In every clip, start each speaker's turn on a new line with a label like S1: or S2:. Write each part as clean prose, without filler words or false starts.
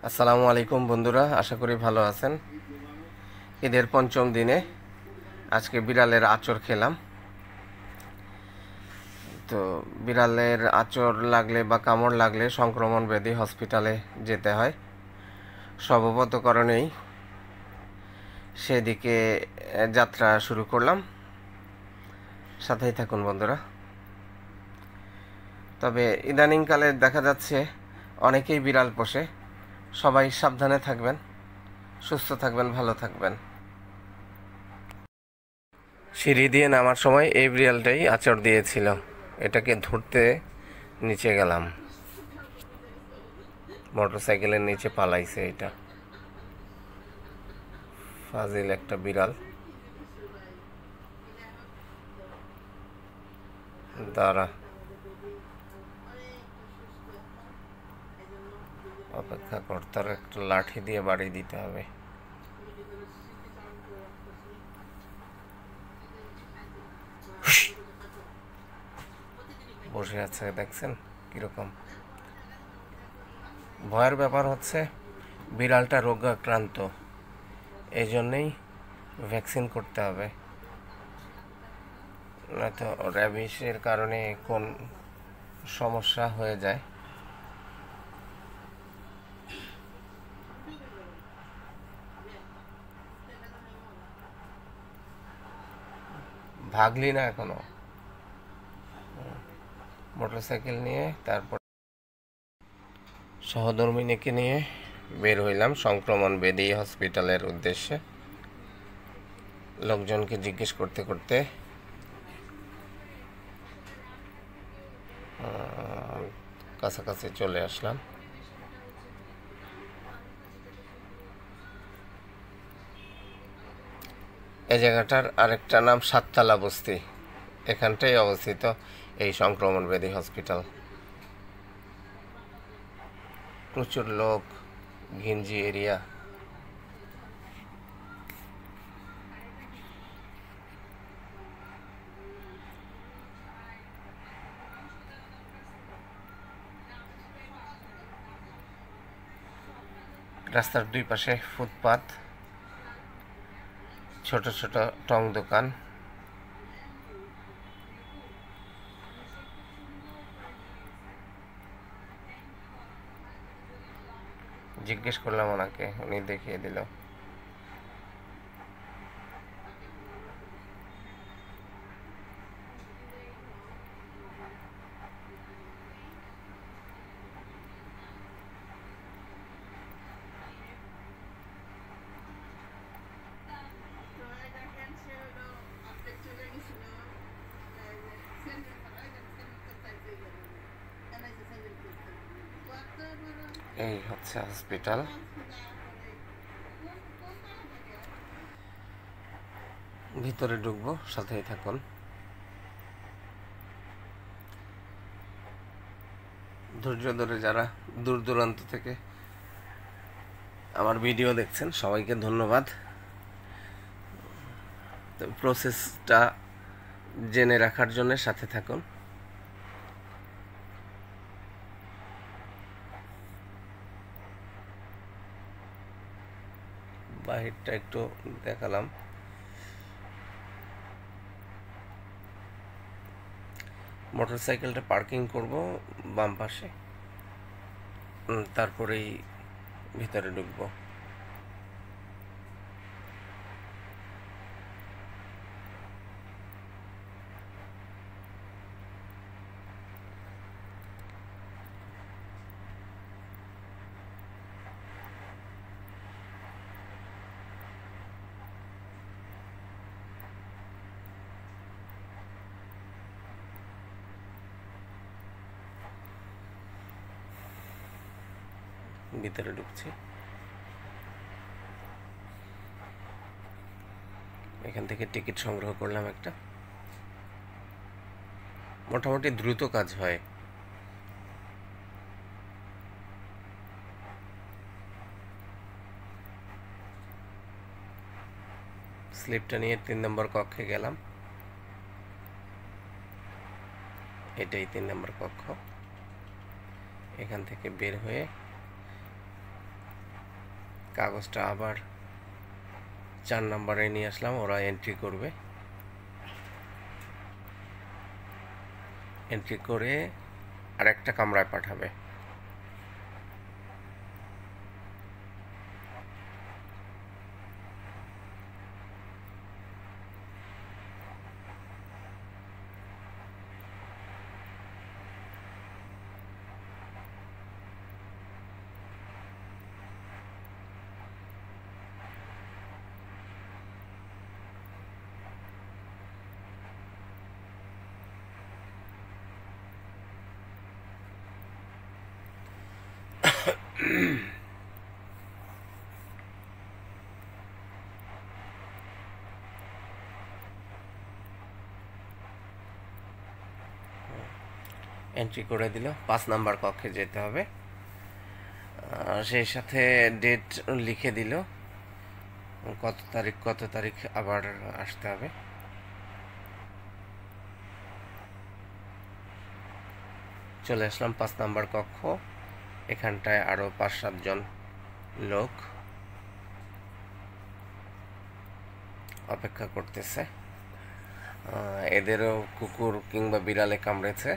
S1: আসসালামু আলাইকুম বন্ধুরা, আশা করি ভালো আছেন। ঈদের পঞ্চম দিনে আজকে বিড়ালের আঁচড় খেলাম। তো বিড়ালের আঁচড় লাগলে বা কামড় লাগলে সংক্রমণ ব্যাধি হসপিটালে যেতে হয়। স্বভাবতকরণেই সেদিকে যাত্রা শুরু করলাম। সাথেই থাকুন বন্ধুরা। তবে ইদানিংকালে দেখা যাচ্ছে অনেকেই বিড়াল পোষে। সবাই সাবধানে থাকবেন, সুস্থ থাকবেন, ভালো থাকবেন। সিঁড়ি দিয়ে নামার সময় এই বিড়ালটাই আঁচড় দিয়েছিল। এটাকে ধরতে নিচে গেলাম, মোটরসাইকেলের নিচে পালাইছে। এটা ফাজিল একটা বিড়াল। দাঁড়া, অপেক্ষা কর, তার একটা লাঠি দিয়ে বাড়ি দিতে হবে। বসে আছে, দেখছেন কিরকম। ভয়ের ব্যাপার হচ্ছে বিড়ালটা রোগাক্রান্ত, এই জন্যেই ভ্যাকসিন করতে হবে, নয়তো র্যাবিসের কারণে কোন সমস্যা হয়ে যায়। ভাগলি না এখনো? মোটরসাইকেল নিয়ে তারপর সহধর্মিনীকে নিয়ে বের হইলাম সংক্রমণ ব্যাধি হসপিটালের উদ্দেশ্যে। লোকজনকে জিজ্ঞেস করতে করতে কাছাকাছি চলে আসলাম। এই জায়গাটার আরেকটা নাম সাততলা বস্তি। এখানটাই অবস্থিত এই সংক্রমণ ব্যাধি হসপিটাল। প্রচুর লোক, ঘিঞ্জি এরিয়া। রাস্তার দুই পাশে ফুটপাত, ছোট ছোট টং দোকান। জিজ্ঞেস করলাম ওনাকে, উনি দেখিয়ে দিল। এই হচ্ছে হসপিটাল। ভিতরে ঢুকবো, সাথেই থাকুন। ধৈর্য ধরে যারা দূর দূরান্ত থেকে আমার ভিডিও দেখছেন, সবাইকে ধন্যবাদ। প্রসেসটা জেনে রাখার জন্য সাথে থাকুন। বাহিরটা একটু দেখালাম। মোটরসাইকেলটা পার্কিং করব বাম পাশে, তারপরেই ভিতরে ঢুকবো। ভিতরে ঢুকছি। এখান থেকে টিকিট সংগ্রহ করলাম একটা। মোটামুটি দ্রুত কাজ হয়। স্লিপটা নিয়ে 3 নম্বর কক্ষে গেলাম। এটাই 3 নম্বর কক্ষ। এখান থেকে বের হয়ে কাগজটা আবার 4 নম্বরে নিয়ে আসলাম, ওরা এন্ট্রি করবে। এন্ট্রি করে আরেকটা কামরায় পাঠাবে। এন্ট্রি করে দিল, 5 নাম্বার কক্ষে যেতে হবে। সেই সাথে ডেট লিখে দিল, কত তারিখ আবার আসতে হবে। চলে আসলাম 5 নাম্বার কক্ষ। এখানটায় আরও 5-7 জন লোক অপেক্ষা করতেছে। এদেরও কুকুর কিংবা বিড়ালে কামড়েছে।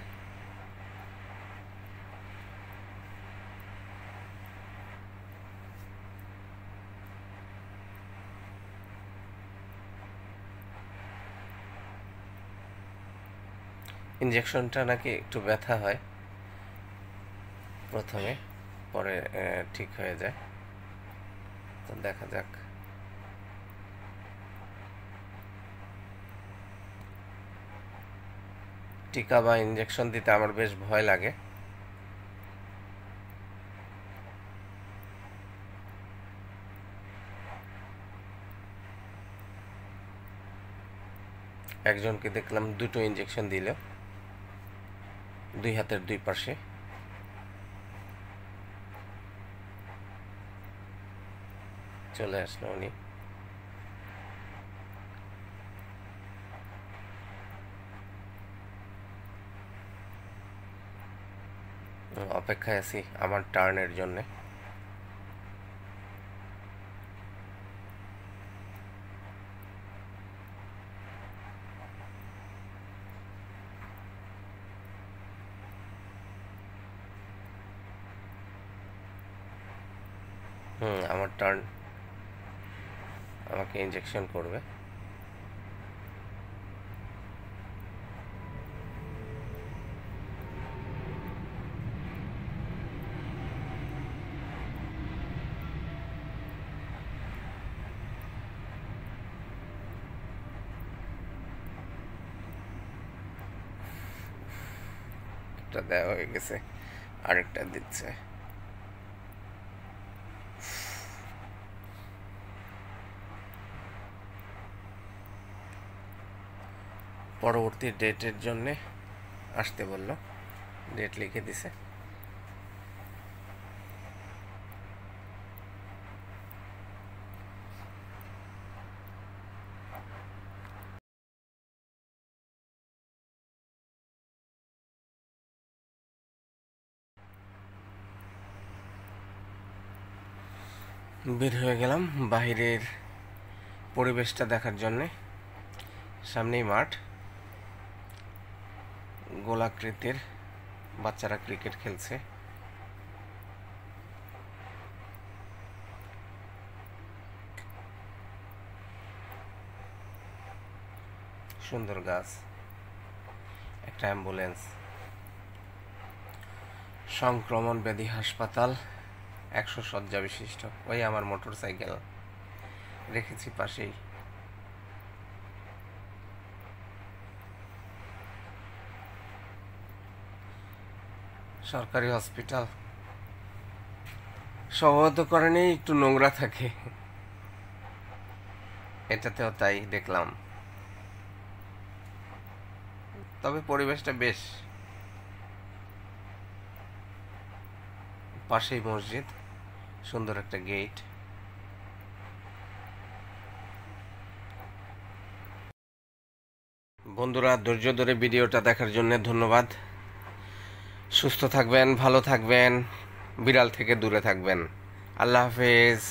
S1: ইনজেকশনটা নাকি একটু ব্যথা হয় প্রথমে, পরে ঠিক হয়ে যায়। তো দেখা যাক। টিকা বা ইনজেকশন দিতে আমার বেশ ভয় লাগে। একজনকে দেখলাম 2টো ইনজেকশন দিল, 2 হাতের 2 পাশে। চলে আসলো উনি। অপেক্ষায় আছি আমার টার্নের জন্যে। আমার টার্ন, আমাকে ইনজেকশন করবে। একটা দেওয়া হয়ে গেছে, আরেকটা দিচ্ছে। পরবর্তী ডেটের জন্যে আসতে বলল, ডেট লিখে দিছে। বের হয়ে গেলাম বাহিরের পরিবেশটা দেখার জন্যে। সামনেই মাঠ, গোলাকৃতির, বাচ্চারা ক্রিকেট খেলছে। সুন্দর গাছ, একটা অ্যাম্বুলেন্স। সংক্রমণ ব্যাধি হাসপাতাল, 100 শয্যা বিশিষ্ট। ওই আমার মোটর সাইকেল রেখেছি পাশেই। সরকারি হসপিটাল সম্ভবত করেনি, একটু নোংরা থাকে, এটাতেও তাই দেখলাম। তবে পরিবেশটা বেশ। পাশেই মসজিদ, সুন্দর একটা গেট। বন্ধুরা, ধৈর্য ধরে ভিডিওটা দেখার জন্য ধন্যবাদ। সুস্থ থাকবেন, ভালো থাকবেন, বিড়াল থেকে দূরে থাকবেন। আল্লাহ হাফেজ।